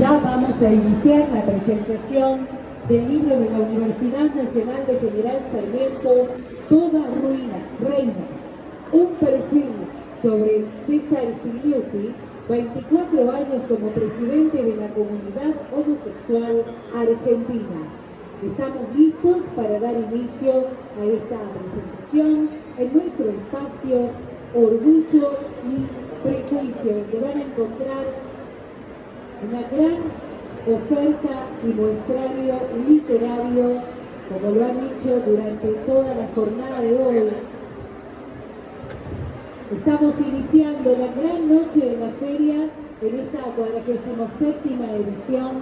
Ya vamos a iniciar la presentación del libro de la Universidad Nacional de General Sarmiento, Toda Reinas, un perfil sobre César Sigliuti, 24 años como presidente de la comunidad homosexual argentina. Estamos listos para dar inicio a esta presentación en nuestro espacio Orgullo y Prejuicio, donde van a encontrar una gran oferta y muestrario literario, como lo han hecho durante toda la jornada de hoy. Estamos iniciando la gran noche de la feria en esta 47ª edición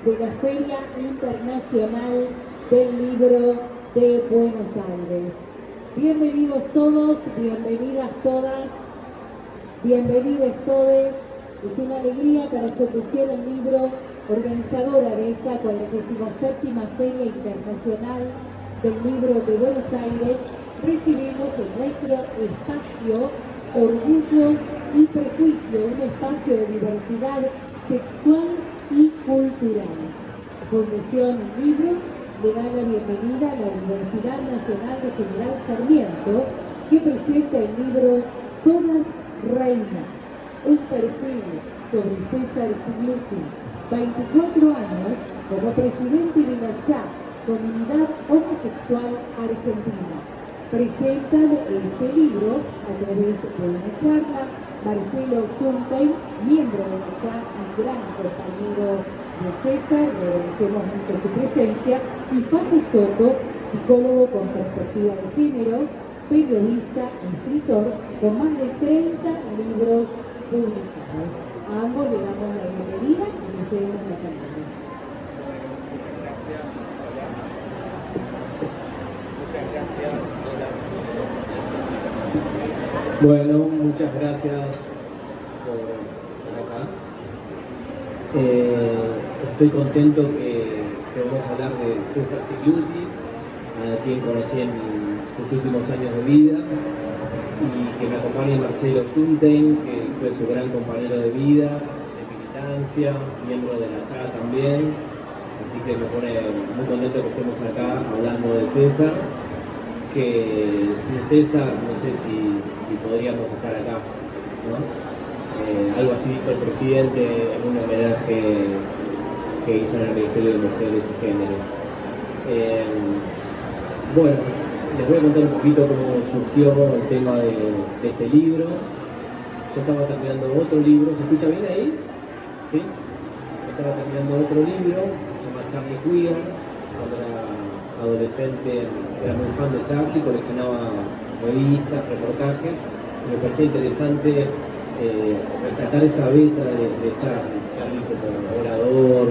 de la Feria Internacional del Libro de Buenos Aires. Bienvenidos todos, bienvenidas todas, bienvenidos todos. Es una alegría para la Asociación del Libro, organizadora de esta 47ª Feria Internacional del Libro de Buenos Aires, recibimos en nuestro espacio Orgullo y Prejuicio, un espacio de diversidad sexual y cultural. Fundación Libro le da la bienvenida a la Universidad Nacional de General Sarmiento, que presenta el libro Todas Reinas, un perfil sobre César Sigliuti, 24 años como presidente de la CHA, Comunidad Homosexual Argentina. Presentan este libro a través de una charla Marcelo Zuntein, miembro de la CHA y gran compañero de César, le agradecemos mucho su presencia, y Paco Soto, psicólogo con perspectiva de género, periodista y escritor con más de 30 libros publicados. A ambos le damos la bienvenida y les cedemos la palabra. Muchas gracias. Bueno, muchas gracias por estar acá. Estoy contento que vamos a hablar de César Sigliuti, a quien conocí en sus últimos años de vida, y que me acompañe Marcelo Zuntein, que fue su gran compañero de vida, de militancia, miembro de la CHA también. Así que me pone muy contento que estemos acá hablando de César, que sin César no sé si podríamos estar acá, ¿no? Algo así dijo el presidente en un homenaje que hizo en el Ministerio de Mujeres y Género. Bueno, les voy a contar un poquito cómo surgió el tema de este libro. Yo estaba terminando otro libro, ¿se escucha bien ahí? ¿Sí? Estaba terminando otro libro, que se llama Charlie Queer. Cuando era adolescente era muy fan de Charlie, coleccionaba revistas, reportajes, y me parecía interesante rescatar esa beta de Charlie. Charlie como orador,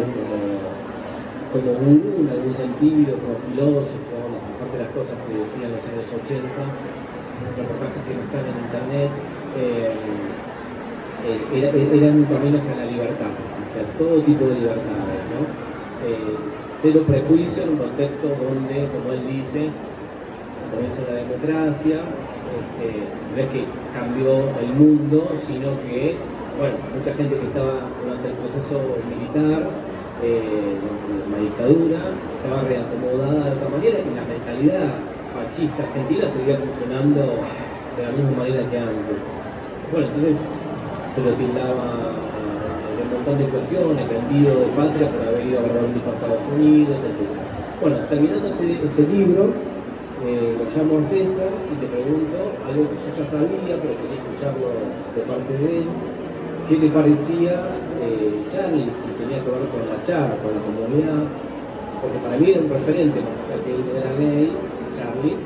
como gurú en algún sentido, como filósofo, aparte de las cosas que decía en los años 80, reportajes que no están en internet, eran un camino hacia la libertad, hacia todo tipo de libertades, ¿no? Cero prejuicio en un contexto donde, como él dice, también es una democracia, no es que cambió el mundo, sino que, bueno, mucha gente que estaba durante el proceso militar, la dictadura, estaba reacomodada de otra manera, y la mentalidad fascista argentina seguía funcionando de la misma manera que antes. Bueno, entonces se lo tildaba de un montón de cuestiones, vendido de patria por haber ido a grabar un disco a Estados Unidos, etc. Bueno, terminando ese libro, lo llamo a César y le pregunto algo que yo ya sabía, pero quería escucharlo de parte de él. ¿Qué le parecía Charlie, si tenía que ver con la CHA, con la comunidad? Porque para mí era un referente, más allá que él era gay, Charlie,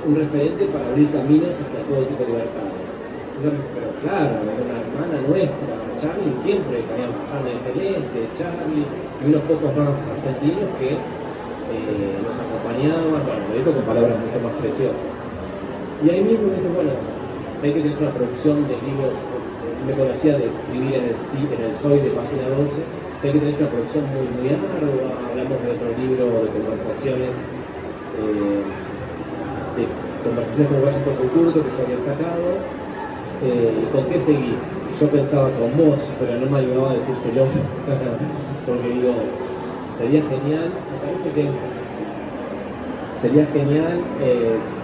un referente para abrir caminos hacia todo tipo de libertades. César me dice, pero claro, era una hermana nuestra, Charlie siempre teníamos Sandra y Celeste, Charlie, y unos pocos más argentinos que nos acompañaban, bueno, lo dijo con palabras mucho más preciosas. Y ahí mismo me dice, bueno, sé que tienes una producción de libros, me conocía de escribir en el SOI de página 12, sé que tenés una producción muy ardua, hablamos de otro libro de conversaciones, como Washington Curto que yo había sacado, ¿con qué seguís? yo pensaba con vos, pero no me animaba a decírselo, porque digo, sería genial, me parece que sería genial,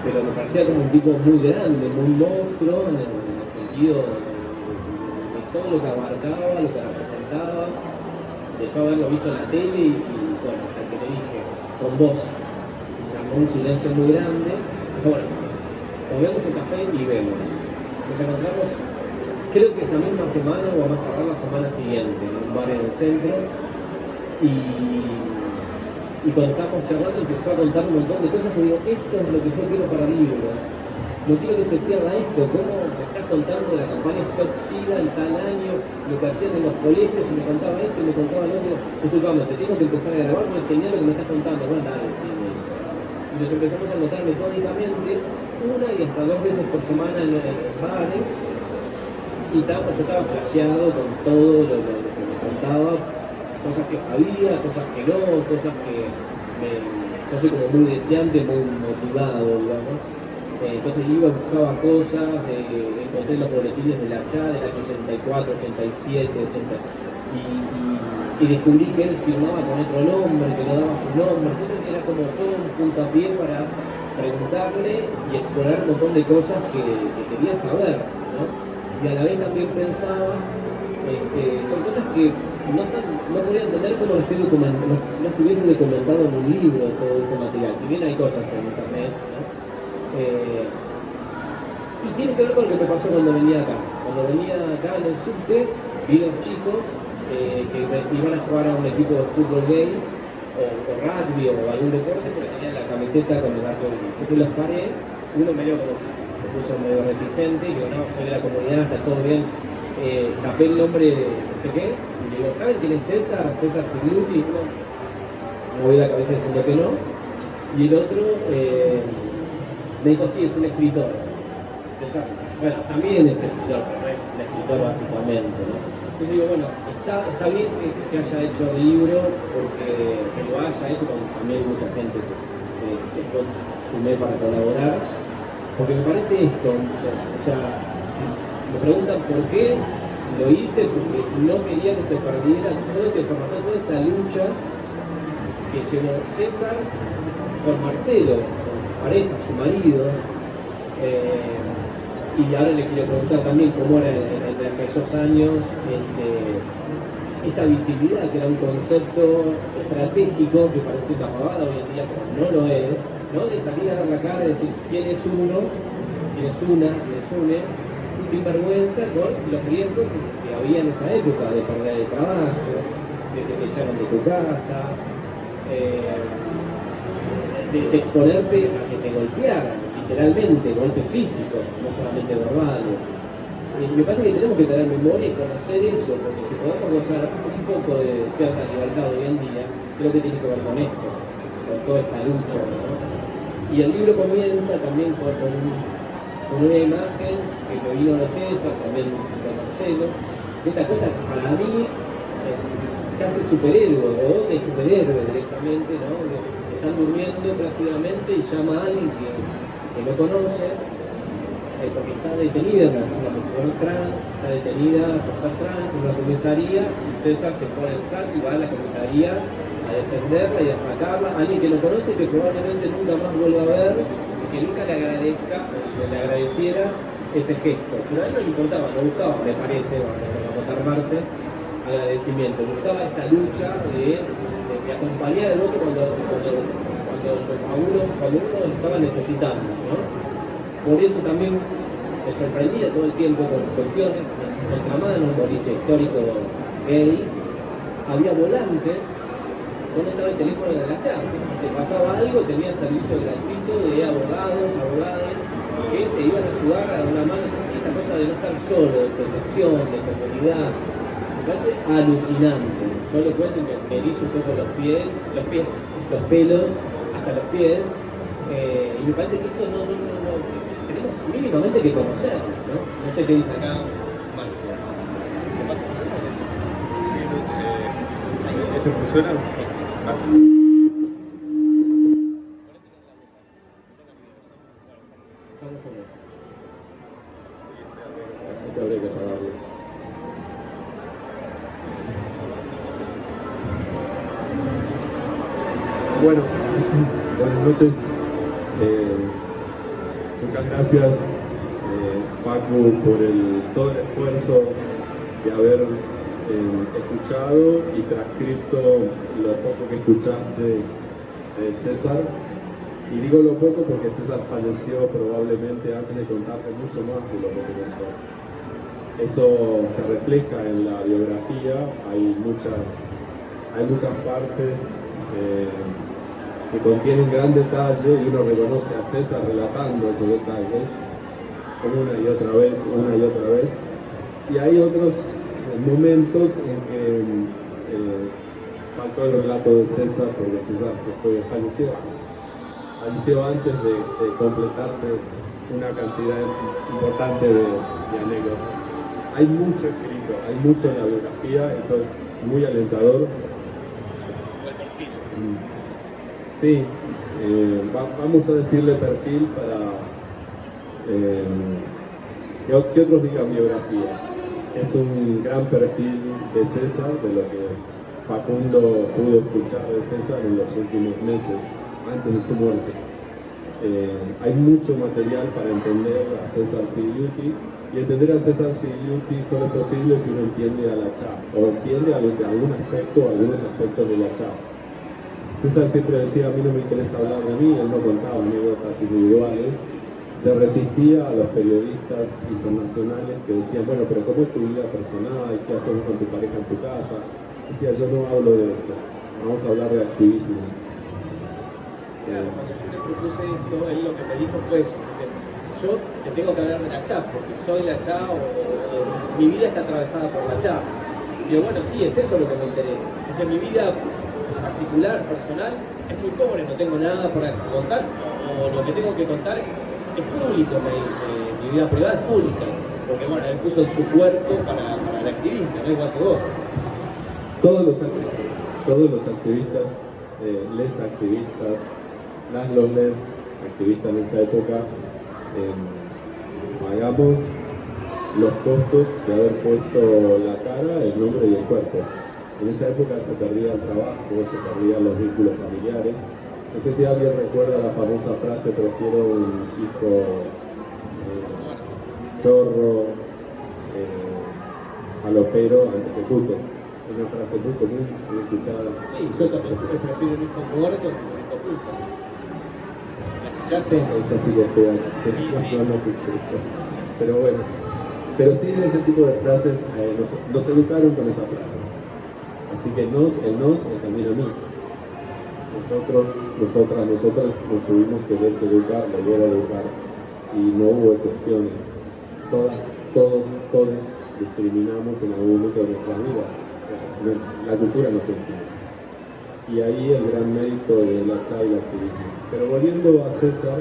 pero me parecía como un tipo muy grande, muy monstruo, en el sentido de todo lo que abarcaba, lo que representaba, de yo haberlo visto en la tele y bueno, hasta que le dije, con vos, y se armó un silencio muy grande, y bueno, comemos un café y vemos. Nos encontramos, creo que esa misma semana o a más tardar la semana siguiente, en un bar en el centro, y cuando estábamos charlando empezó a contar un montón de cosas que digo, esto es lo que yo quiero para el libro. No quiero que se pierda esto, cómo me estás contando de la campaña Stop SIDA en tal año, lo que hacían en los colegios, y me contaba esto y me contaba lo otro. Disculpame, te tengo que empezar a grabar, porque es genial lo que me estás contando. Bueno, dale, sí, me dice. Y nos empezamos a anotar metódicamente, una y hasta 2 veces por semana en bares, y yo estaba flasheado con todo lo que me contaba, cosas que sabía, cosas que no, cosas que yo soy como muy deseante, muy motivado, digamos. Entonces iba, buscaba cosas, encontré los boletines de la CHA del año 84, 87, 80, y descubrí que él firmaba con otro nombre, que no daba su nombre. Entonces era como todo un puntapié para preguntarle y explorar un montón de cosas que quería saber, ¿no? Y a la vez también pensaba, son cosas que no podía entender cómo no estuviese documentado en un libro todo ese material, si bien hay cosas en internet, ¿no? Y tiene que ver con lo que me pasó cuando venía acá. Cuando venía acá en el subte, vi 2 chicos que iban a jugar a un equipo de fútbol gay, o rugby, o algún deporte, pero tenían la camiseta con el arco gay. Entonces los paré, uno medio como se puso medio reticente, y digo, no, soy de la comunidad, está todo bien. Tapé el nombre, no sé qué, y digo, ¿saben quién es César? César Sigluti. Uno moví la cabeza diciendo que no, y el otro me dijo, sí, es un escritor. César, bueno, también es escritor, pero no es un escritor básicamente, ¿no? Entonces digo, bueno, está bien que haya hecho el libro, porque que lo haya hecho con también mucha gente que después sumé para colaborar, porque me parece esto, o sea, si me preguntan por qué lo hice, porque no quería que se perdiera toda esta información, toda esta lucha que llevó César por Marcelo, con su pareja, su marido, y ahora le quiero preguntar también cómo era en aquellos años esta visibilidad, que era un concepto estratégico que parece una pavada hoy en día, pero no lo es, ¿no? De salir a dar la cara y decir quién es uno, quién es una, quién es une, sin vergüenza con los riesgos que había en esa época, de perder el trabajo, de que te echaran de tu casa, de exponerte a que te golpearan, literalmente, golpes físicos, no solamente verbales. Me parece que tenemos que tener memoria y conocer eso, porque si podemos gozar un poco de cierta libertad hoy en día, creo que tiene que ver con esto, con toda esta lucha, ¿no? Y el libro comienza también con una imagen que me vino de César, también de Marcelo, de esta cosa para mí casi superhéroe, o de superhéroe directamente, ¿no? Están durmiendo plácidamente y llama a alguien que no conoce, porque está detenida, una mujer trans, está detenida por ser trans en una comisaría, y César se pone el saco y va a la comisaría a defenderla y a sacarla, alguien que no conoce, que probablemente nunca más vuelva a ver, y que nunca le agradeciera ese gesto. Pero a él no le importaba, no buscaba, me parece, para armarse, agradecimiento, buscaba esta lucha de acompañar al otro cuando uno lo estaba necesitando, ¿no? Por eso también me sorprendía todo el tiempo con cuestiones. En Contramano, un boliche histórico gay, había volantes donde estaba el teléfono de la CHA. Entonces, si te pasaba algo, tenías servicio gratuito de abogadas que te iban a ayudar a dar una mano. Esta cosa de no estar solo, de protección, de comunidad, me parece alucinante. Yo lo cuento y me erizo un poco los pelos, hasta los pies, y me parece que esto no tenemos mínimamente que conocerlo, ¿no? No sé qué dice acá Marcia. ¿Qué pasa con eso? Sí, ¿esto funciona? Sí. Este habría que apagarlo. Bueno, buenas noches. Muchas gracias, Facu, por todo el esfuerzo de haber escuchado y transcrito lo poco que escuchaste de César. Y digo lo poco porque César falleció probablemente antes de contarte mucho más de lo que te contó. Eso se refleja en la biografía, hay muchas partes que contienen gran detalle y uno reconoce a César relatando esos detalles una y otra vez. Y hay otros momentos en que faltó el relato de César porque César falleció antes de completarte una cantidad importante de anécdotas. Hay mucho escrito, hay mucho en la biografía, eso es muy alentador. Sí, vamos a decirle perfil para que otros digan biografía. Es un gran perfil de César, de lo que Facundo pudo escuchar de César en los últimos meses, antes de su muerte. Hay mucho material para entender a César Sigliuti, y entender a César Sigliuti solo es posible si uno entiende a la CHA, o entiende algunos aspectos de la CHA. César siempre decía, a mí no me interesa hablar de mí, él no contaba anécdotas individuales, se resistía a los periodistas internacionales que decían, bueno, pero ¿cómo es tu vida personal? ¿Qué haces con tu pareja en tu casa? Decía, yo no hablo de eso, vamos a hablar de activismo. Claro, cuando yo le propuse esto, él lo que me dijo fue eso, dice, yo te tengo que hablar de la CHA, porque soy la CHA o mi vida está atravesada por la CHA. Digo, bueno, sí, es eso lo que me interesa. Dice, mi vida particular, personal, es muy pobre, no tengo nada para contar, o lo que tengo que contar es público, me dice, mi vida privada es pública, porque bueno, él puso su cuerpo para el activismo, no igual que vos. Todos los activistas, les activistas, les activistas de esa época, pagamos los costos de haber puesto la cara, el nombre y el cuerpo. En esa época se perdía el trabajo, se perdían los vínculos familiares. No sé si alguien recuerda la famosa frase, prefiero un hijo chorro, falopero antes que puto. Una frase muy común, muy escuchada. Sí, yo también prefiero un hijo muerto que un hijo puto. ¿La escuchaste? Esa sí que es fea, Sí. no escuché eso. Pero bueno, pero sí de ese tipo de frases, nos educaron con esas frases. Así que el nos también a mí. Nosotras nos tuvimos que deseducar, volver a educar, y no hubo excepciones. Todos discriminamos en algún momento de nuestras vidas. La cultura nos enseña. Y ahí el gran mérito de la CHA y el activismo. Pero volviendo a César,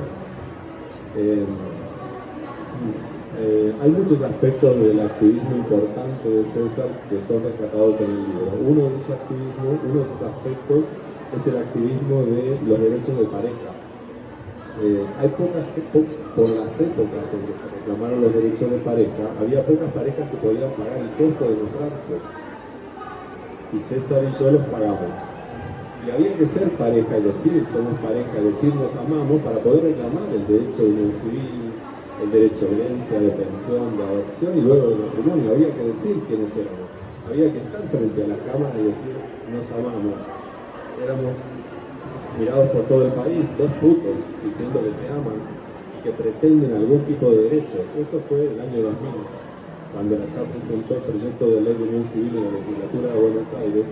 hay muchos aspectos del activismo importante de César que son rescatados en el libro. Uno de esos aspectos es el activismo de los derechos de pareja. Por las épocas en que se reclamaron los derechos de pareja, había pocas parejas que podían pagar el costo de nombrarse. Y César y yo los pagamos. Y había que ser pareja y decir somos pareja, decir nos amamos para poder reclamar el derecho de unión civil, el derecho de herencia, de pensión, de adopción y luego de matrimonio. Había que decir quiénes éramos. Había que estar frente a la cámara y decir nos amamos. Éramos mirados por todo el país, dos putos diciendo que se aman y que pretenden algún tipo de derechos. Eso fue el año 2000, cuando la CHA presentó el proyecto de ley de unión civil en la legislatura de Buenos Aires.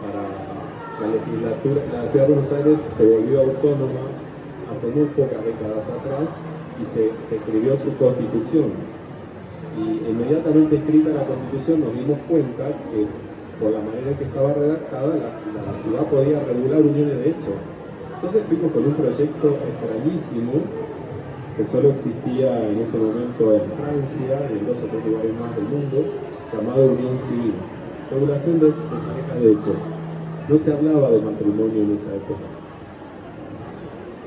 Para la ciudad de Buenos Aires se volvió autónoma hace muy pocas décadas atrás y se escribió su constitución. Y inmediatamente escrita la constitución nos dimos cuenta que por la manera en que estaba redactada la ciudad podía regular uniones de hecho. Entonces fuimos con un proyecto extrañísimo que solo existía en ese momento en Francia y en 2 o 3 lugares más del mundo, llamado unión civil. Regulación de parejas de hecho. No se hablaba de matrimonio en esa época.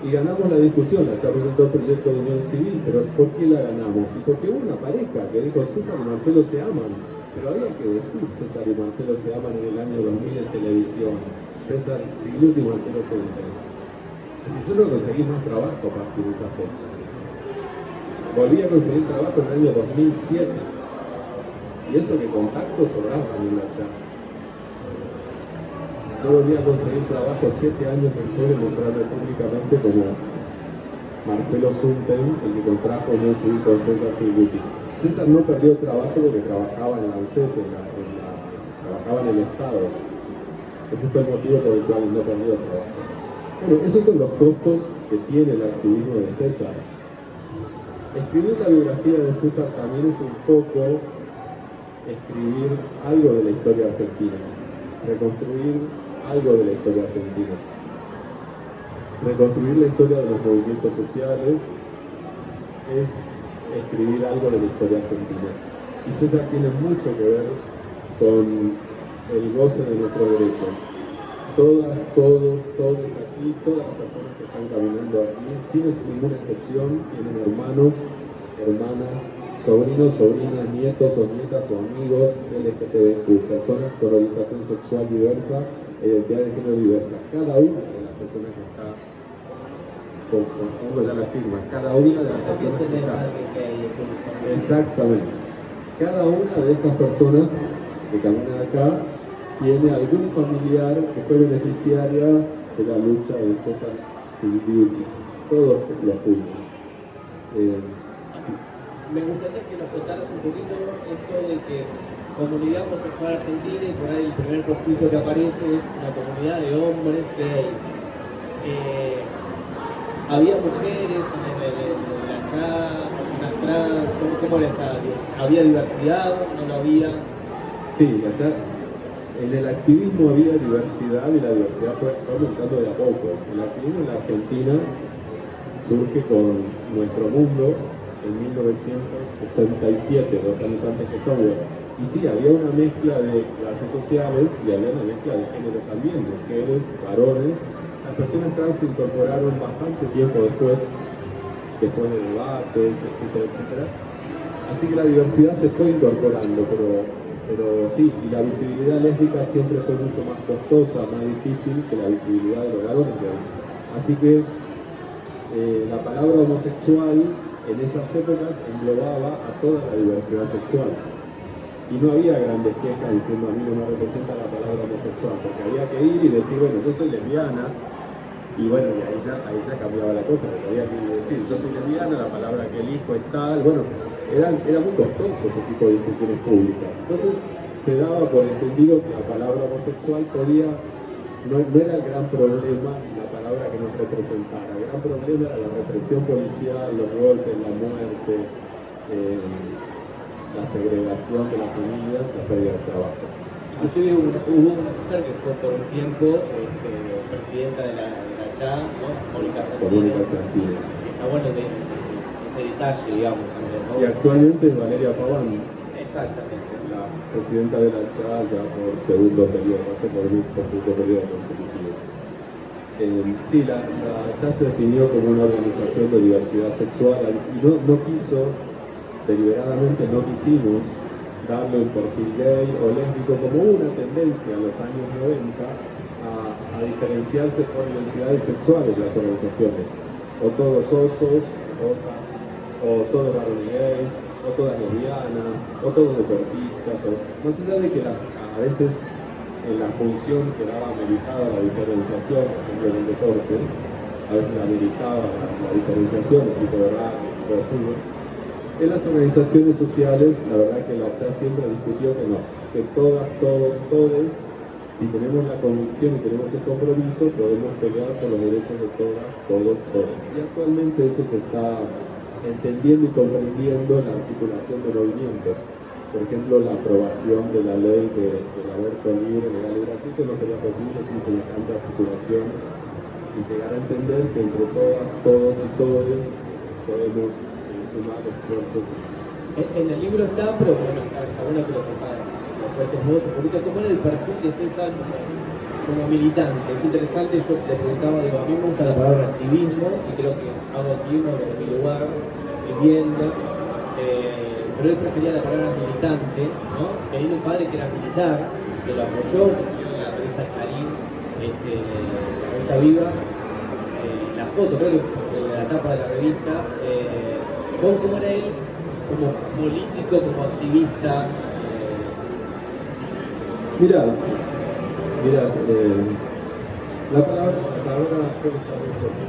Y ganamos la discusión, la CHA presentó el proyecto de unión civil, pero ¿por qué la ganamos? Y porque hubo una pareja que dijo, César y Marcelo se aman, Pero había que decir, César y Marcelo se aman en el año 2000 en televisión, César Sigluti y Marcelo Sunten. Así yo no conseguí más trabajo a partir de esa fecha. Volví a conseguir trabajo en el año 2007. Y eso que contactos sobraban en la charla. Yo volví a conseguir trabajo 7 años después de mostrarme públicamente como Marcelo Sunten, el que contrajo no subir con César Sigluti. César no perdió trabajo porque trabajaba en la ANSES, trabajaba en el Estado. Ese fue el motivo por el cual no perdió trabajo. Bueno, esos son los costos que tiene el activismo de César. Escribir la biografía de César también es un poco escribir algo de la historia argentina, reconstruir algo de la historia argentina, reconstruir la historia de los movimientos sociales es escribir algo de la historia argentina. Y César tiene mucho que ver con el goce de nuestros derechos. Todos aquí, todas las personas que están caminando aquí, sin ninguna excepción, tienen hermanos, hermanas, sobrinos, sobrinas, nietos o nietas o amigos LGTBQ, personas con orientación sexual diversa, identidad de género diversa. Cada una de las personas que está, uno ya la firma, cada una de las personas que está. Exactamente. Cada una de estas personas que caminan acá tiene algún familiar que fue beneficiaria de la lucha de César Sigluti. Todos lo fuimos. Sí. Me gustaría que nos contaras un poquito esto de que comunidad homosexual argentina, y por ahí el primer prejuicio que aparece es una comunidad de hombres gays. ¿Había mujeres en la chat, personas trans? ¿Cómo era esa? ¿Había diversidad? ¿No había? Sí, la chat. En el activismo había diversidad y la diversidad fue aumentando de a poco. El activismo en la Argentina surge con Nuestro Mundo en 1967, 2 años antes que Stonewall. Y sí, había una mezcla de clases sociales y había una mezcla de género también, mujeres, varones. Las personas trans se incorporaron bastante tiempo después de debates, etcétera, etcétera. Así que la diversidad se fue incorporando, pero sí, y la visibilidad lésbica siempre fue mucho más costosa, más difícil que la visibilidad de los varones gays. Así que la palabra homosexual en esas épocas englobaba a toda la diversidad sexual. Y no había grandes quejas diciendo a mí no me representa la palabra homosexual, porque había que ir y decir, bueno, yo soy lesbiana, y bueno, y ahí ya cambiaba la cosa, porque había que ir y decir, yo soy lesbiana, la palabra que elijo es tal, bueno, era muy costoso ese tipo de discusiones públicas. Entonces se daba por entendido que la palabra homosexual no era el gran problema la palabra que nos representara. El gran problema era la represión policial, los golpes, la muerte, la segregación de las familias, la pérdida de trabajo. Inclusive hubo una mujer que fue por un tiempo presidenta de la CHA, ¿no? Mónica Santino. Está bueno ese detalle, digamos, también, ¿no? Y actualmente es Valeria Paván. Exactamente. La presidenta de la CHA ya por segundo periodo, por segundo periodo consecutivo. Sí, la CHA se definió como una organización de diversidad sexual y no quiso, deliberadamente no quisimos darle un perfil gay o lésbico, como hubo una tendencia en los años 90 a diferenciarse por identidades sexuales las organizaciones, o todos osos, osas, o todos varones gays, o todas lesbianas, o todos deportistas, más allá de que a veces en la función quedaba ameritada la diferenciación, por ejemplo en el deporte, a veces ameritaba la diferenciación, el tipo de rugby, el tipo de fútbol. En las organizaciones sociales, la verdad que la CHA siempre discutió que no, que todas, todes, si tenemos la convicción y tenemos el compromiso, podemos pelear por los derechos de todas, todos. Y actualmente eso se está entendiendo y comprendiendo en la articulación de movimientos. Por ejemplo, la aprobación de la ley del aborto libre, legal y gratuito no sería posible sin semejante articulación y llegar a entender que entre todas, todos y todes podemos sumar esfuerzos. En el libro está, pero bueno, está bueno que lo cuentes vos un poquito. ¿Cómo era el perfil de César como militante? Es interesante, yo le preguntaba, digo, a mí me gusta la palabra activismo y creo que hago activismo desde mi lugar, escribiendo. pero él prefería la palabra militante, ¿no? Tenía un padre que era militar, que lo apoyó, que estuvo en la revista Clarín, la revista Viva, la foto, creo que en la tapa de la revista, cómo era él como político, como activista. Mira, la palabra creo que está muy fuerte.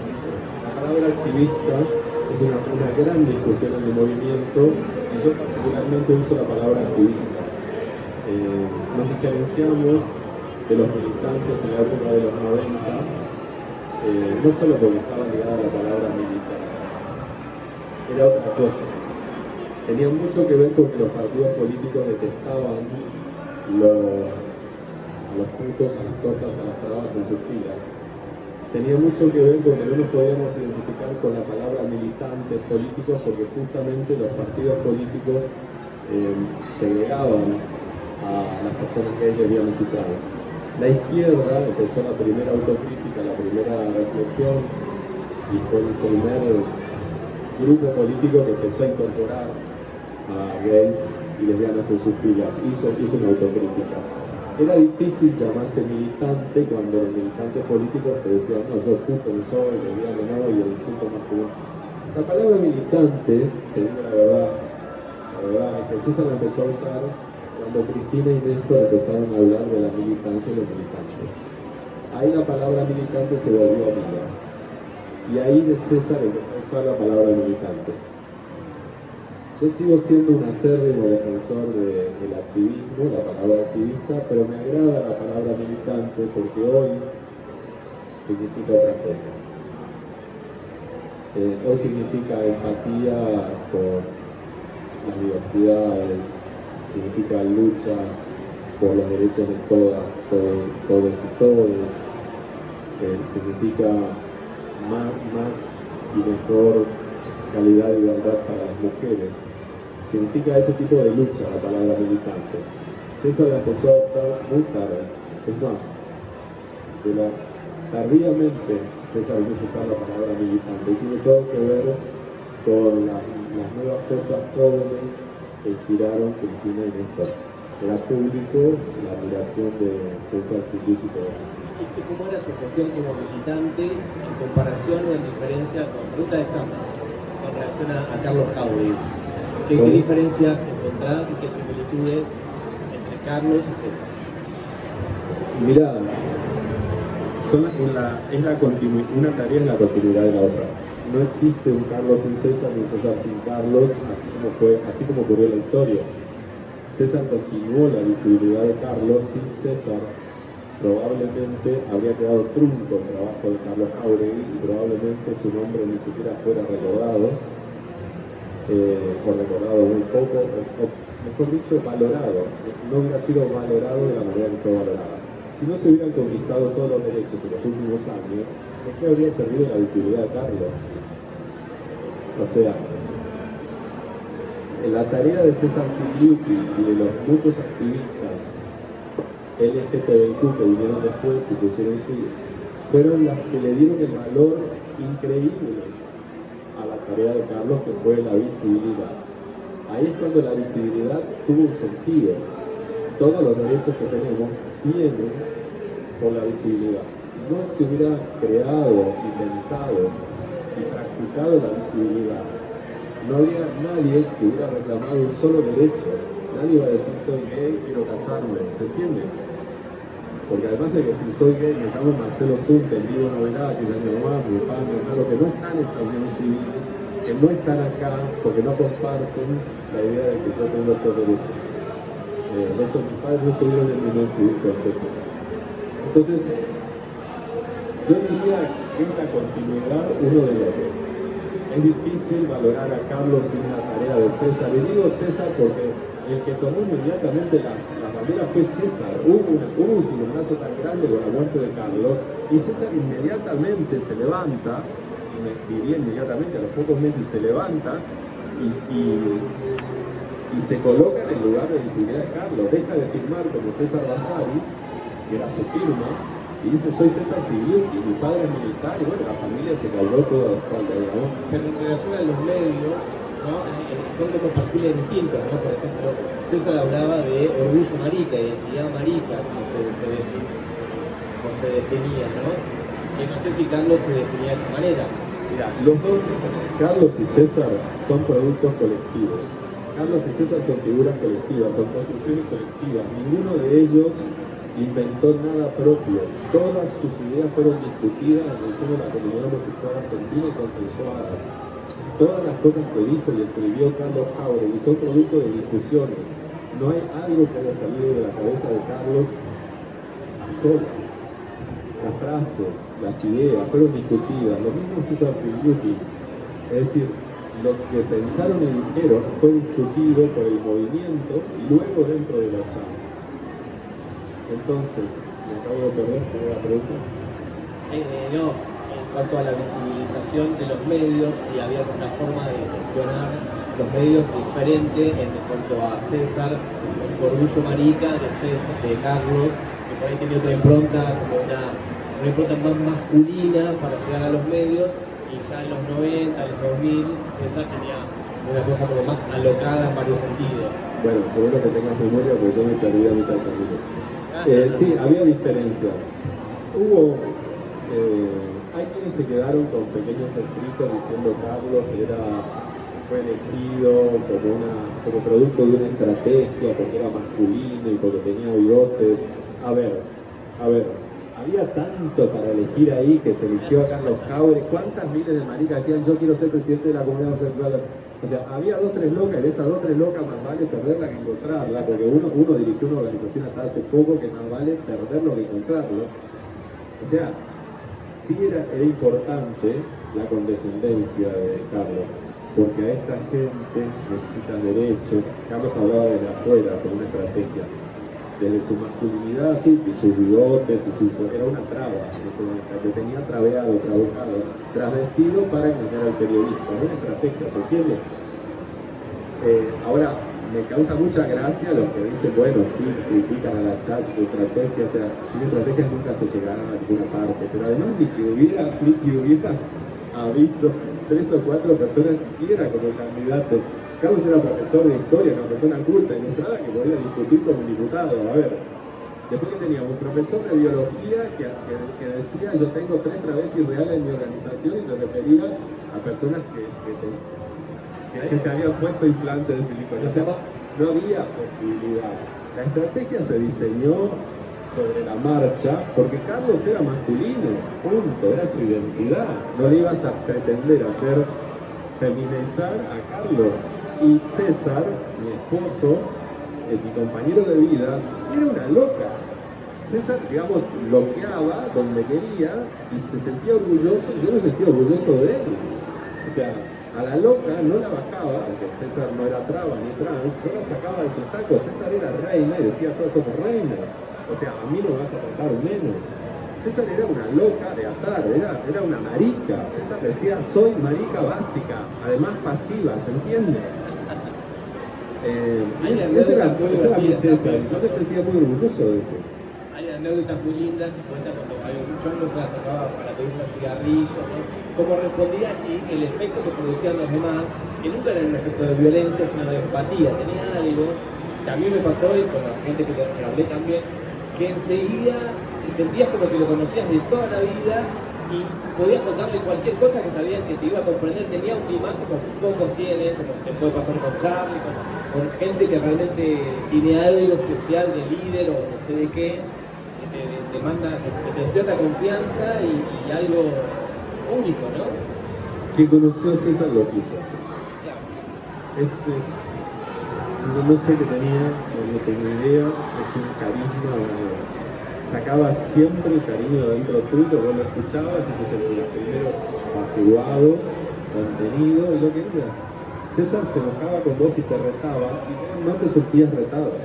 La palabra activista es una gran discusión en el movimiento y yo particularmente uso la palabra activista. Nos diferenciamos de los militantes en la época de los 90, no solo porque estaba ligada a la palabra militar, era otra cosa. Tenía mucho que ver con que los partidos políticos detestaban a los putos, a las tortas, a las trabas en sus filas. Tenía mucho que ver con que no nos podíamos identificar con la palabra militantes políticos porque justamente los partidos políticos segregaban a las personas gays, lesbianas y trans. La izquierda empezó la primera autocrítica, la primera reflexión y fue el primer grupo político que empezó a incorporar a gays y lesbianas en sus filas, hizo una autocrítica. Era difícil llamarse militante cuando los militantes políticos te decían, no, yo puto no soy, lesbiano no, y el insulto masculino. La palabra militante, te digo la verdad, es que César la empezó a usar cuando Cristina y Néstor empezaron a hablar de la militancia y los militantes. Ahí la palabra militante se volvió amiga. Y ahí de César empezó a usar la palabra militante. Yo sigo siendo un acérrimo defensor del activismo, la palabra activista, pero me agrada la palabra militante porque hoy significa otra cosa. Hoy significa empatía por las diversidades, significa lucha por los derechos de todos y todes, significa más y mejor calidad y verdad para las mujeres. Significa ese tipo de lucha la palabra militante. César la empezó a adoptar muy tarde, es más, tardíamente César empezó a usar la palabra militante y tiene todo que ver con las nuevas fuerzas jóvenes que inspiraron Cristina y Néstor. Era público la admiración de César científico. ¿Y cómo era su gestión como militante en comparación o en diferencia con ruta de examen con relación a Carlos Jauregui? ¿Qué diferencias encontrás y qué similitudes entre Carlos y César? Mirá, una tarea es la continuidad de la otra. No existe un Carlos sin César ni un César sin Carlos, así como ocurrió en la historia. César continuó la visibilidad de Carlos, sin César probablemente habría quedado trunco el trabajo de Carlos Jauregui y probablemente su nombre ni siquiera fuera recordado, o recordado muy poco, o mejor dicho, valorado. No hubiera sido valorado de la manera que fue valorada. Si no se hubieran conquistado todos los derechos en los últimos años, ¿de qué habría servido la visibilidad de Carlos? O sea, la tarea de César Sigliuti y de los muchos activistas LGTBIQ que vinieron después y pusieron fueron las que le dieron el valor increíble a la tarea de Carlos, que fue la visibilidad. Ahí es cuando la visibilidad tuvo un sentido. Todos los derechos que tenemos vienen por la visibilidad. Si no se hubiera creado, inventado y practicado la visibilidad, no habría nadie que hubiera reclamado un solo derecho. Nadie iba a decir soy gay, quiero casarme, ¿se entiende? Porque además de que si soy gay me llamo Marcelo Zunte, vivo en Novedad, que es mi mamá, mi papá, mi hermano, que no están en esta unión civil, que no están acá porque no comparten la idea de que yo tengo estos derechos. De hecho, mis padres no estuvieron en la unión civil con César. Entonces, yo diría que es la continuidad uno del otro. Es difícil valorar a Carlos sin la tarea de César. Y digo César porque el que tomó inmediatamente las banderas fue César. Hubo un cimbronazo tan grande con la muerte de Carlos y César inmediatamente se levanta, diría inmediatamente, a los pocos meses se levanta y se coloca en el lugar de visibilidad de Carlos. Deja de firmar como César Vasari, que era su firma, y dice soy César Sigliuti, mi padre es militar, y bueno, la familia se cayó toda la espalda, digamos. Pero en relación a los medios, ¿no? Son como perfiles distintos, ¿no? Por ejemplo, César hablaba de orgullo marica, identidad marica, como se definía, ¿no? Que no sé si Carlos se definía de esa manera. Mira, los dos, Carlos y César, son productos colectivos. Carlos y César son figuras colectivas, son construcciones colectivas. Ninguno de ellos inventó nada propio. Todas sus ideas fueron discutidas en el seno de la comunidad homosexual argentina y consensuadas. Todas las cosas que dijo y escribió Carlos Jáuregui son producto de discusiones. No hay algo que haya salido de la cabeza de Carlos a solas. Las frases, las ideas fueron discutidas, lo mismo César Silviuti. Es decir, lo que pensaron y dijeron fue discutido por el movimiento y luego dentro de la charla. Entonces, me acabo de perder, ¿cuál era la pregunta? No, en cuanto a la visibilización de los medios, si había una forma de gestionar los medios diferente en cuanto a César, con su orgullo marica de César, de Carlos, que por ahí tenía otra impronta, como una impronta más masculina para llegar a los medios, y ya en los 90, en los 2000, César tenía una cosa como más alocada en varios sentidos. Bueno, qué bueno que tengas memoria, porque yo me perdí a mitad del camino. Sí, había diferencias. Hay quienes se quedaron con pequeños escritos diciendo Carlos fue elegido como producto de una estrategia porque era masculino y porque tenía bigotes. A ver, había tanto para elegir ahí que se eligió a Carlos Jáuregui. ¿Cuántas miles de maricas decían yo quiero ser presidente de la comunidad homosexual? O sea, había 2 o 3 locas, y de esas 2 o 3 locas más vale perderla que encontrarla, porque uno dirigió una organización hasta hace poco que más vale perderlo que encontrarlo. O sea, sí era importante la condescendencia de Carlos, porque a esta gente necesita derechos. Carlos hablaba desde afuera con una estrategia, desde su masculinidad, sí, y sus bigotes, era una traba, que tenía trabeado, trasvestido para engañar al periodista, una estrategia, ¿se entiende? Ahora, me causa mucha gracia los que dicen, bueno, sí, critican a la Chá, su estrategia, o sea, sin estrategia nunca se llegará a ninguna parte, pero además ni que hubiera habido 3 o 4 personas siquiera como candidato. Carlos era profesor de historia, una persona culta, ilustrada, que podía discutir con un diputado. A ver, después que teníamos un profesor de biología que decía yo tengo 3 travestis reales en mi organización y se refería a personas que se habían puesto implantes de silicona. O sea, no había posibilidad. La estrategia se diseñó sobre la marcha porque Carlos era masculino, punto, era su identidad. No le ibas a pretender hacer feminizar a Carlos. Y César, mi esposo, mi compañero de vida, era una loca. César, digamos, bloqueaba donde quería y se sentía orgulloso, y yo me sentía orgulloso de él. O sea, a la loca no la bajaba, porque César no era traba ni trans, no la sacaba de sus tacos. César era reina y decía todas somos reinas. O sea, a mí no me vas a tratar menos. César era una loca de atar, era una marica. César decía, soy marica básica, además pasiva, ¿se entiende? Ese era mi César, yo me sentía muy orgulloso de eso. Hay anécdotas muy lindas que cuentan cuando yo no se las sacaba para pedirle cigarrillos, ¿no? Cómo respondía y el efecto que producían los demás, que nunca era un efecto de violencia, sino de empatía. Tenía algo que a mí me pasó y con la gente que hablé también, que enseguida sentías como que lo conocías de toda la vida y podías contarle cualquier cosa que sabías que te iba a comprender. Tenía un imán como pocos tienen, como te puede pasar con Charlie, con gente que realmente tiene algo especial de líder o no sé de qué, que te manda, que te despierta confianza y algo único, ¿no? Quien conoció a César lo quiso a César. Claro. No sé qué tenía, no tengo idea, es un carisma, sacaba siempre el cariño dentro tuyo, vos lo escuchabas y te sentías primero apaciguado, contenido y lo querías. César se enojaba con vos y te retaba y vos no te sentías retado.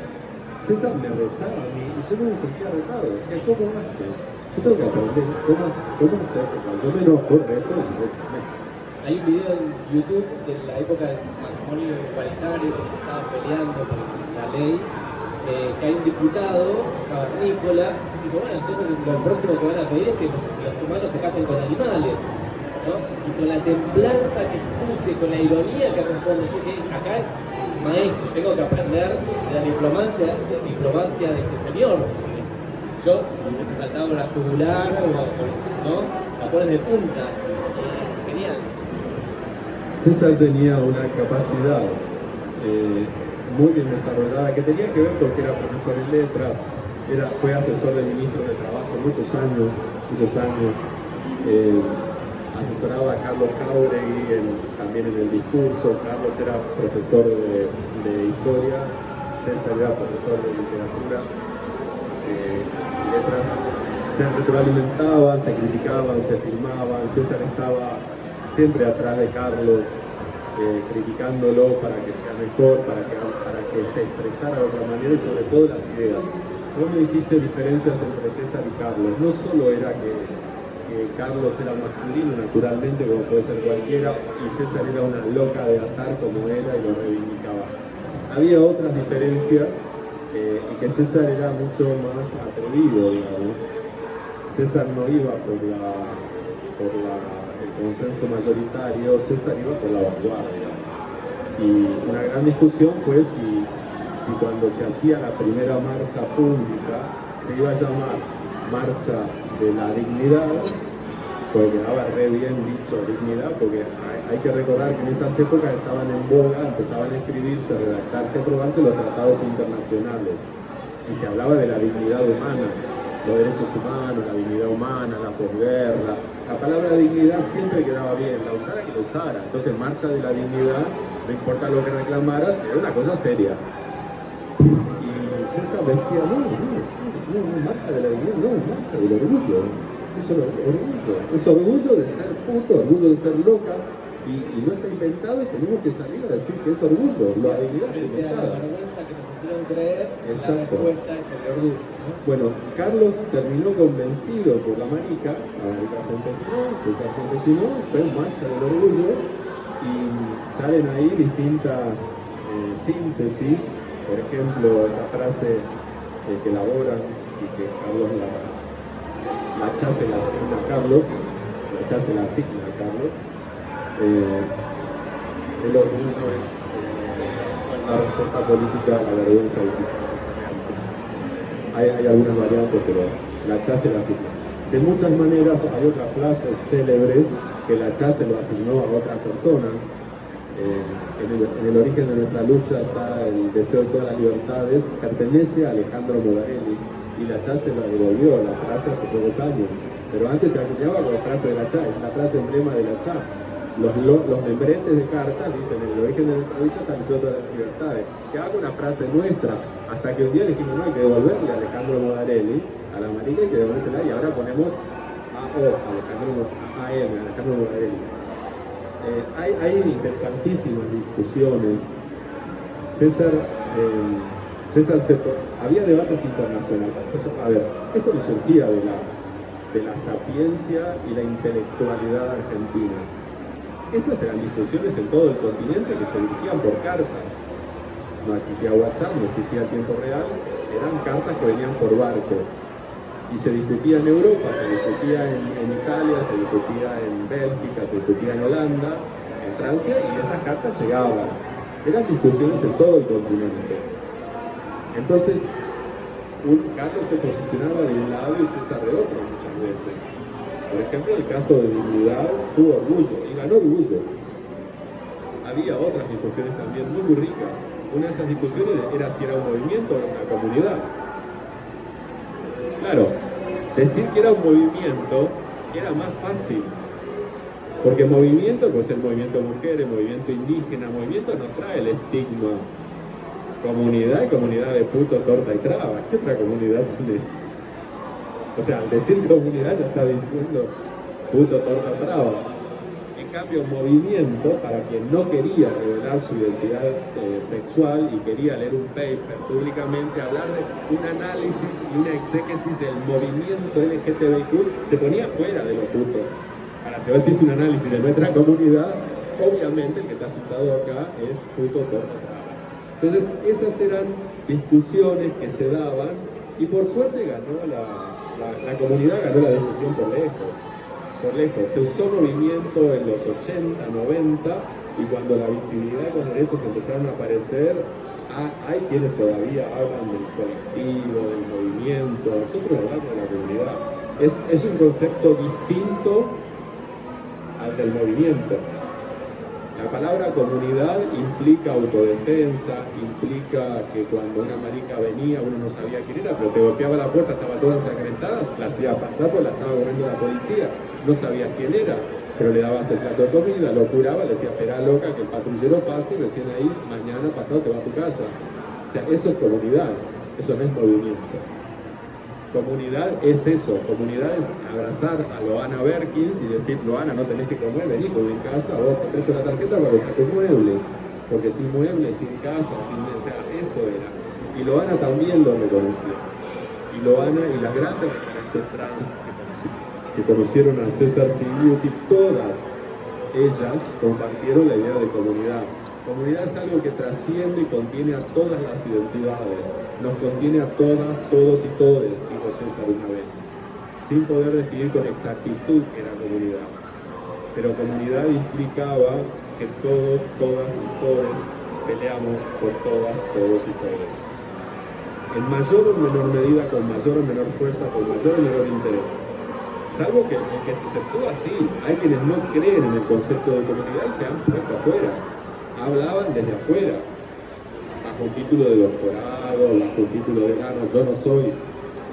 César me retaba a mí y yo no me sentía retado, decía, ¿cómo hace? Yo tengo que aprender cómo hacer, porque yo me enojo, reto y Hay un video en YouTube de la época del matrimonio igualitario que se estaba peleando por la ley, que hay un diputado, cavernícola, y dice, bueno, entonces lo próximo que van a pedir es que los humanos se casen con animales. ¿no? Y con la templanza que escuche, con la ironía que responde. Yo que acá es maestro, tengo que aprender de la diplomacia de este señor. Yo me hubiese saltado la yugular, ¿no? La pones de punta. Genial. César tenía una capacidad muy bien desarrollada que tenía que ver porque era profesor en letras, fue asesor del ministro de Trabajo muchos años, asesoraba a Carlos Jáuregui también en el discurso. Carlos era profesor de historia, César era profesor de literatura y letras. Se retroalimentaban, se criticaban, se filmaban. César estaba siempre atrás de Carlos, criticándolo para que sea mejor, para que se expresara de otra manera y sobre todo las ideas. Vos me dijiste diferencias entre César y Carlos. No solo era que Carlos era masculino naturalmente, como puede ser cualquiera, y César era una loca de atar como era y lo reivindicaba. Había otras diferencias y que César era mucho más atrevido, digamos. César no iba por el consenso mayoritario, César iba por la vanguardia. Y una gran discusión fue si cuando se hacía la primera marcha pública se iba a llamar Marcha de la Dignidad, porque quedaba re bien dicho dignidad, porque hay que recordar que en esas épocas estaban en boga, empezaban a escribirse, a redactarse, a aprobarse los tratados internacionales, y se hablaba de la dignidad humana, los derechos humanos, la dignidad humana, la posguerra. La palabra dignidad siempre quedaba bien, la usara que la usara. Entonces, marcha de la dignidad, no importa lo que reclamaras, era una cosa seria. Y César decía, no, marcha de la dignidad, no, marcha del orgullo. Es orgullo de ser puto, orgullo de ser loca, y no está inventado y tenemos que salir a decir que es orgullo, la dignidad está Frente a inventada. la vergüenza que nos hicieron creer, Exacto. la respuesta es el orgullo, ¿no? Bueno, Carlos terminó convencido por la marica se empecinó, César se empecinó, fue en marcha del orgullo, y salen ahí distintas síntesis, por ejemplo, esta frase que elaboran y que Carlos la Chá se la asigna a Carlos, el orgullo es la respuesta política a la vergüenza del hay algunas variantes, pero la Chá se la asigna. De muchas maneras hay otras frases célebres que la Chá se lo asignó a otras personas. En el origen de nuestra lucha está el deseo de todas las libertades, pertenece a Alejandro Modarelli, y la Chá se la devolvió, la frase hace pocos años. Pero antes se acuñaba con la frase de la Chá, es la frase emblema de la Chá. Los membretes de cartas dicen, en el origen de nuestra lucha está el deseo de todas las libertades. Que haga una frase nuestra, hasta que un día dijimos, no, hay que devolverle a Alejandro Modarelli, a la marica, hay que devolvérsela, y ahora ponemos Alejandro Modarelli. Hay interesantísimas discusiones. Había debates internacionales. A ver, esto no surgía de la sapiencia y la intelectualidad argentina. Estas eran discusiones en todo el continente que se dirigían por cartas. No existía WhatsApp, no existía tiempo real, eran cartas que venían por barco. Y se discutía en Europa, se discutía en Italia, se discutía en Bélgica, se discutía en Holanda, en Francia, y esas cartas llegaban. Eran discusiones en todo el continente. Entonces, Carlos se posicionaba de un lado y César de otro muchas veces. Por ejemplo, el caso de dignidad tuvo orgullo, y ganó orgullo. Había otras discusiones también muy ricas. Una de esas discusiones era si era un movimiento o era una comunidad. Claro, decir que era un movimiento era más fácil, porque movimiento, pues el movimiento de mujeres, movimiento indígena, movimiento nos trae el estigma. Comunidad de puto, torta y traba. ¿Qué otra comunidad tenés? O sea, al decir comunidad ya está diciendo puto, torta, traba. En cambio, movimiento, para quien no quería revelar su identidad sexual y quería leer un paper públicamente, hablar de un análisis y una exégesis del movimiento LGTBIQ, te ponía fuera de lo puto. Ahora, si vas a hacer un análisis de nuestra comunidad, obviamente el que está citado acá es puto, torta, traba. Entonces, esas eran discusiones que se daban, y por suerte ganó la comunidad, ganó la discusión por lejos. por lejos. Se usó movimiento en los 80, 90, y cuando la visibilidad con derechos empezaron a aparecer, hay quienes todavía hablan del colectivo, del movimiento. Nosotros hablamos de la comunidad. Es un concepto distinto al del movimiento. La palabra comunidad implica autodefensa, implica que cuando una marica venía uno no sabía quién era, pero te golpeaba la puerta, estaba toda ensangrentada, la hacía pasar porque la estaba corriendo la policía, no sabías quién era, pero le dabas el plato de comida, lo curaba, le decía, espera loca, que el patrullero pase y recién ahí, mañana pasado te va a tu casa. O sea, eso es comunidad, eso no es movimiento. Comunidad es eso, comunidad es abrazar a Loana Berkins y decir, Loana, no tenés que comer, vení, porque en casa vos te presto la tarjeta para buscar tus muebles, porque sin muebles, sin casa, o sea, eso era. Y Loana también lo reconoció. Y Loana y las grandes referentes trans que conocieron a César Sigliuti, todas ellas compartieron la idea de comunidad. Comunidad es algo que trasciende y contiene a todas las identidades, nos contiene a todas, todos y todes, dijo César una vez, sin poder definir con exactitud qué era comunidad. Pero comunidad implicaba que todos, todas y todes peleamos por todas, todos y todes. En mayor o menor medida, con mayor o menor fuerza, con mayor o menor interés. Salvo que se exceptúa así, hay quienes no creen en el concepto de comunidad y se han puesto afuera. Hablaban desde afuera, bajo un título de doctorado, bajo un título de yo no soy,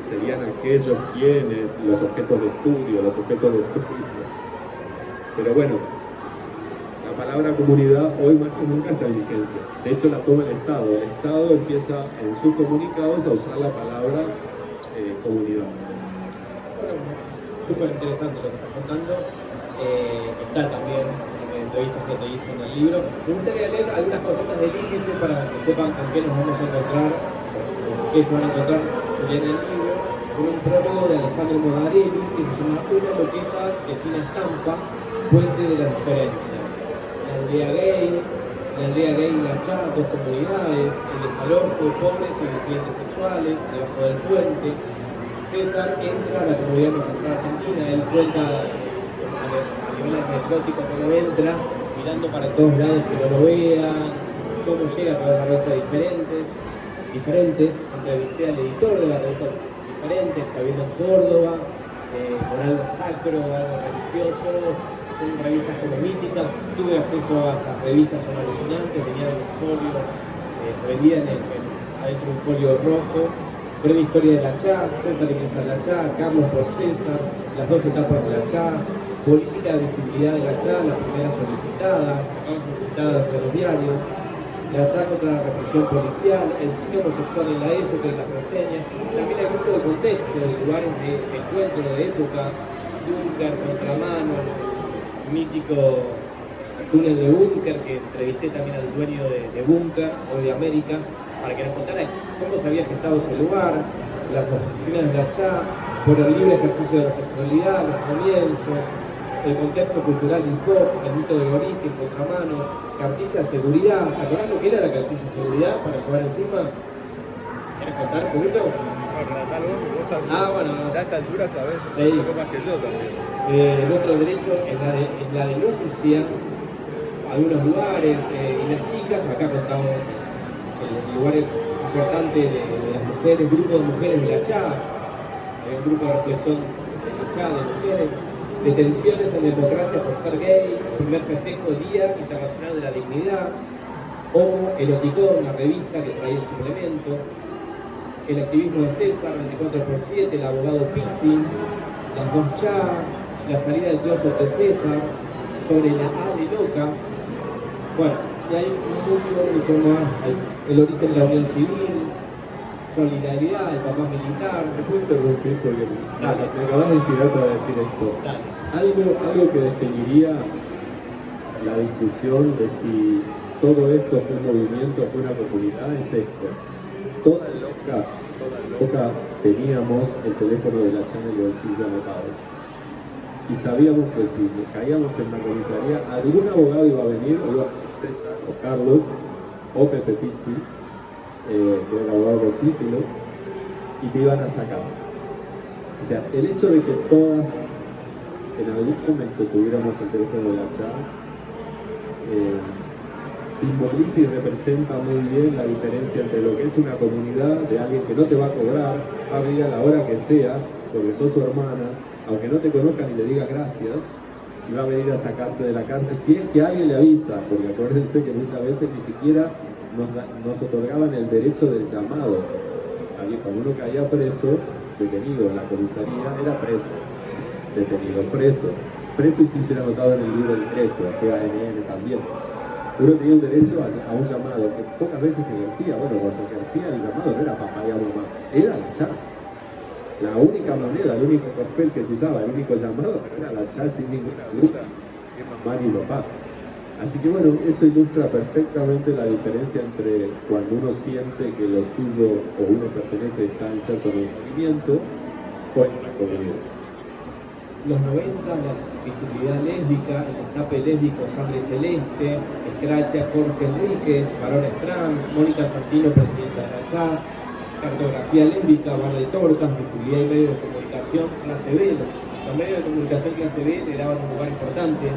serían aquellos quienes, los objetos de estudio, Pero bueno, la palabra comunidad hoy más que nunca está en vigencia. De hecho la toma el Estado. El Estado empieza en sus comunicados a usar la palabra comunidad. Bueno, súper interesante lo que estás contando. Está también entrevistas que te hice en el libro. Me gustaría leer algunas cositas del índice para que sepan con qué nos vamos a encontrar, qué se van a encontrar si leen el libro, con un prólogo de Alejandro Modarelli que se llama Una loqueza de fina estampa, puente de las diferencias. La aldea gay y la Chá, dos comunidades, el desalojo, pobres y disidentes sexuales, debajo del puente. César entra a la comunidad homosexual argentina, él cuenta a nivel anecdótico cómo entra, mirando para todos lados que no lo vean, cómo llega a través de revistas diferentes. Entrevisté al editor de las revistas diferentes, está viendo en Córdoba, con algo sacro, algo religioso, son revistas como míticas. Tuve acceso a esas revistas, son alucinantes, venían en un folio, se vendían adentro de un folio rojo. Breve historia de la Chá, César ingresa a la Chá, Carlos por César, las dos etapas de la Chá, política de visibilidad de la Chá, la primera solicitada, sacaban solicitadas en los diarios, la Chá contra la represión policial, el cine homosexual en la época y las reseñas. También hay mucho de contexto, de lugares de encuentro de época, Búnker, Contramano, mítico túnel de Búnker, que entrevisté también al dueño de Búnker o de América, para que nos contara cómo se había gestado ese lugar, las oficinas de la Chá, por el libre ejercicio de la sexualidad, los comienzos, el contexto cultural y pop, el mito del origen, Contramano, cartilla de seguridad. ¿Te acordás lo que era la cartilla de seguridad para llevar encima? ¿Quieres contar un poquito? Relatar vos sabés. Bueno. Ya a esta altura sabés Sí. un poco más que yo también. El otro derecho es la denuncia, algunos lugares, y las chicas, acá contamos el lugar importante de las mujeres, grupo de mujeres de la Chá, un grupo de reflexión de la Chá, de mujeres, detenciones en democracia por ser gay, primer festejo Día Internacional de la Dignidad, Homo Eroticón, la revista que traía el suplemento, el activismo de César, 24/7, el abogado Pisi, las dos Chá, la salida del closet de César, sobre la A de Loca. Bueno, y hay mucho más. El origen de la unión civil, solidaridad, el papá militar. ¿Me puedo interrumpir? Porque Dale. me acabas de inspirar para decir esto. Dale. Algo que definiría la discusión de si todo esto fue un movimiento o fue una comunidad es esto. Toda loca teníamos el teléfono de la Chá en el bolsillo anotado. Y sabíamos que si caíamos en la comisaría, algún abogado iba a venir, o iba César, o Carlos, o Pepe Pizzi, que era el abogado con título, y te iban a sacar. O sea, el hecho de que todas en algún momento tuviéramos el teléfono de la chat, simboliza y representa muy bien la diferencia entre lo que es una comunidad de alguien que no te va a cobrar, va a venir a la hora que sea, porque sos su hermana, aunque no te conozcan y le digas gracias, y va a venir a sacarte de la cárcel, si es que alguien le avisa, porque acuérdense que muchas veces ni siquiera nos otorgaban el derecho del llamado. Cuando uno caía preso, detenido en la comisaría, era preso, detenido, preso y sin ser anotado en el libro de ingreso, o sea, CANN también. Uno tenía un derecho a un llamado que pocas veces se ejercía. Bueno, cuando se ejercía el llamado no era papá y mamá, era la chat. La única moneda, el único papel que se usaba, el único llamado, pero era la chat sin ninguna duda, mamá ni papá. Así que bueno, eso ilustra perfectamente la diferencia entre cuando uno siente que lo suyo o uno pertenece está inserto en el movimiento o en una comunidad. Los 90, la visibilidad lésbica, el destape lésbico Sangre Celeste, Escracha, Jorge Enríquez, Varones Trans, Mónica Santino, presidenta de la CHA, Cartografía lésbica, Bar de Tortas, Visibilidad y Medios de Comunicación, clase B. Los medios de comunicación clase B le daban un lugar importante,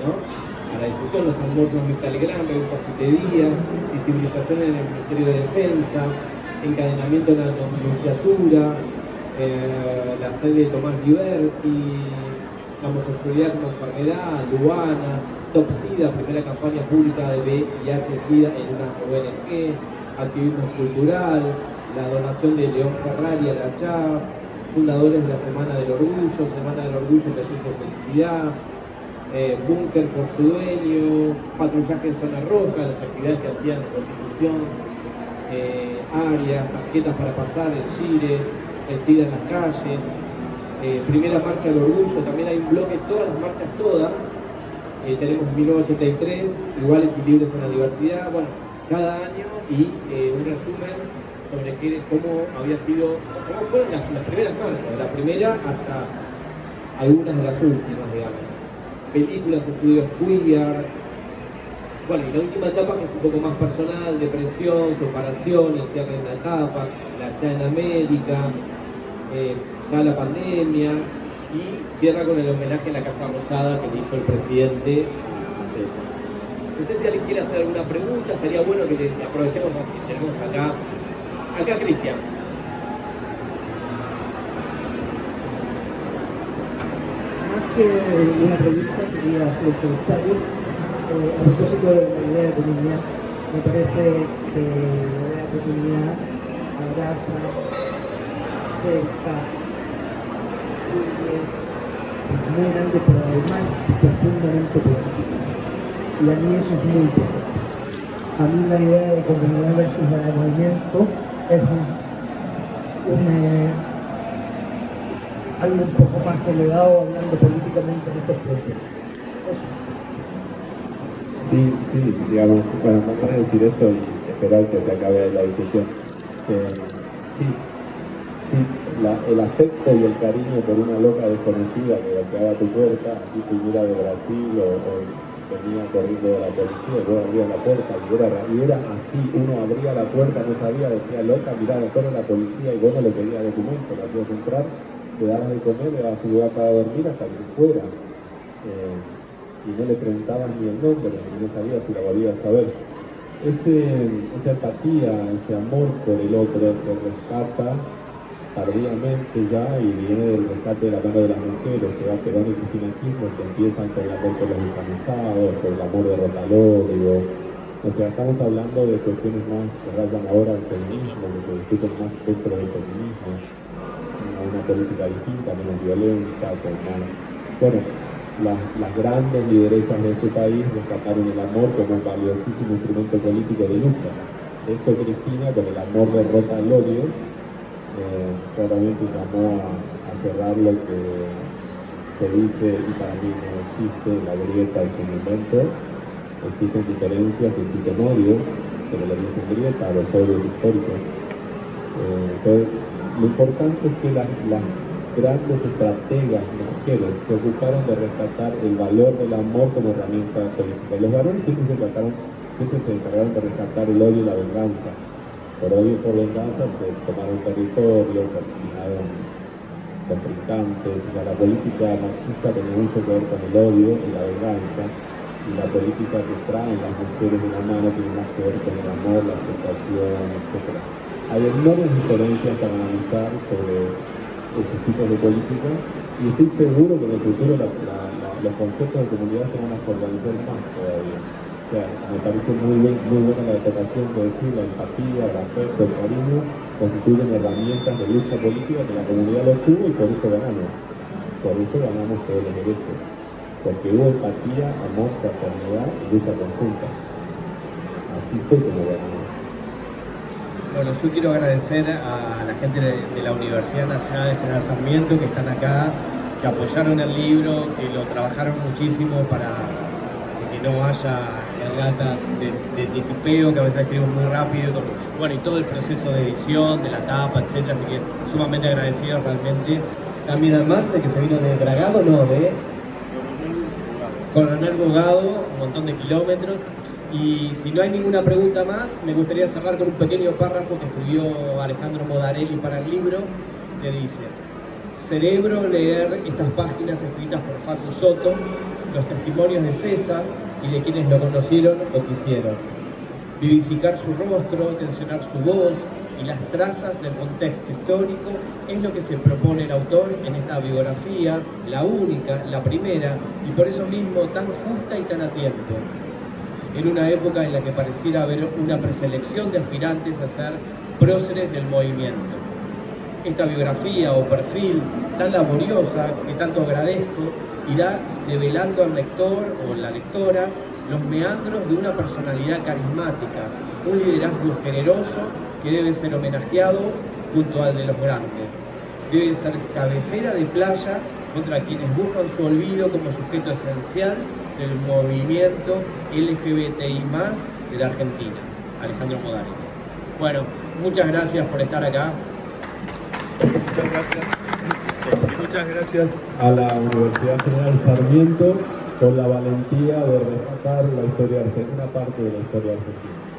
¿no?, a la difusión, los almuerzos Mirta Legrand, Revista 7 Días, visibilización en el Ministerio de Defensa, encadenamiento en la denunciatura, la sede de Tomás Ghiberti, la homosexualidad como enfermedad, Luana, Stop SIDA, primera campaña pública de VIH-Sida en una ONG, activismo cultural, la donación de León Ferrari a la CHA, fundadores de la Semana del Orgullo, Belloso de Felicidad, Búnker por su dueño, patrullaje en zona roja, las actividades que hacían en Constitución, áreas, tarjetas para pasar, el GIRE, el SIDA en las calles, primera marcha del orgullo, también hay un bloque, todas las marchas todas, tenemos 1983, iguales y libres en la diversidad, bueno, cada año y un resumen sobre cómo fueron las primeras marchas, de la primera hasta algunas de las últimas, digamos. Películas, estudios queer, bueno, y la última etapa que es un poco más personal, depresión, separación, el cierre de una etapa, la CHA en América, ya la pandemia, y cierra con el homenaje en la Casa Rosada que le hizo el presidente a César. No sé si alguien quiere hacer alguna pregunta, estaría bueno que le aprovechemos que tenemos acá Cristian. Más que una pregunta, quería hacer un comentario a propósito de la idea de comunidad. Me parece que la idea de comunidad abraza, cerca, es muy grande, pero además es profundamente política. Y a mí eso es muy importante. A mí la idea de comunidad versus la de movimiento es algo un poco más delegado hablando políticamente en estos proyectos. Sí, digamos, bueno, no puedes decir eso y esperar que se acabe la discusión. Sí, el afecto y el cariño por una loca desconocida que golpeaba tu puerta, así que viniera de Brasil o venía corriendo de la policía y vos abrías la puerta y era así, uno abría la puerta, no sabía, decía loca, mirá, después era la policía y vos no le pedías documento, le hacías entrar, le dabas de comer, le dabas su lugar para dormir hasta que se fuera. Y no le preguntabas ni el nombre, y no sabías si la volvías a ver. Esa empatía, ese amor por el otro se rescata tardíamente ya y viene del rescate de la mano de las mujeres. Se va Perón y Cristina Kirchner, que empiezan por el amor por los descamisados, por el amor de Rotalórigo. O sea, estamos hablando de cuestiones más que rayan ahora al feminismo, que se discuten más dentro del feminismo, una política distinta, menos violenta, con más... Bueno, las grandes lideresas de este país rescataron el amor como un valiosísimo instrumento político de lucha. De hecho, Cristina, con el amor derrota al odio, claramente llamó a cerrar lo que se dice, y para mí no existe, la grieta es un invento. Existen diferencias, existen odios, pero le dicen grieta a los odios históricos. Entonces, lo importante es que las grandes estrategas mujeres se ocuparon de rescatar el valor del amor como herramienta política. Y los varones siempre se encargaron de rescatar el odio y la venganza. Por odio y por venganza se tomaron territorios, se asesinaron contrincantes. O sea, la política marxista tiene mucho que ver con el odio y la venganza, y la política que traen las mujeres de la mano tiene más que ver con el amor, la aceptación, etc. Hay enormes diferencias para analizar sobre esos tipos de política, y estoy seguro que en el futuro los conceptos de comunidad se van a fortalecer más todavía. O sea, me parece muy buena la declaración que decir, la empatía, el afecto, el cariño constituyen herramientas de lucha política que la comunidad lo tuvo, y por eso ganamos. Por eso ganamos todos los derechos. Porque hubo empatía, amor, fraternidad y lucha conjunta. Así fue como ganamos. Bueno, yo quiero agradecer a la gente de la Universidad Nacional de General Sarmiento que están acá, que apoyaron el libro, que lo trabajaron muchísimo para que no haya ergatas de tipeo, que a veces escribo muy rápido, bueno, y todo el proceso de edición, de la tapa, etcétera, así que sumamente agradecido realmente. También al Marce, que se vino de Bragado, no, de Coronel Bogado, un montón de kilómetros. Y si no hay ninguna pregunta más, me gustaría cerrar con un pequeño párrafo que escribió Alejandro Modarelli para el libro, que dice: celebro leer estas páginas escritas por Facu Soto, los testimonios de César y de quienes lo conocieron o quisieron. Vivificar su rostro, tensionar su voz y las trazas del contexto histórico es lo que se propone el autor en esta biografía, la única, la primera, y por eso mismo tan justa y tan a tiempo. En una época en la que pareciera haber una preselección de aspirantes a ser próceres del movimiento. Esta biografía o perfil tan laboriosa, que tanto agradezco, irá develando al lector o la lectora los meandros de una personalidad carismática, un liderazgo generoso que debe ser homenajeado junto al de los grandes. Debe ser cabecera de playa contra quienes buscan su olvido como sujeto esencial del movimiento LGBTI+ de la Argentina. Alejandro Modarelli. Bueno, muchas gracias por estar acá. Muchas gracias. Y muchas gracias a la Universidad General Sarmiento por la valentía de rescatar la historia argentina, una parte de la historia argentina.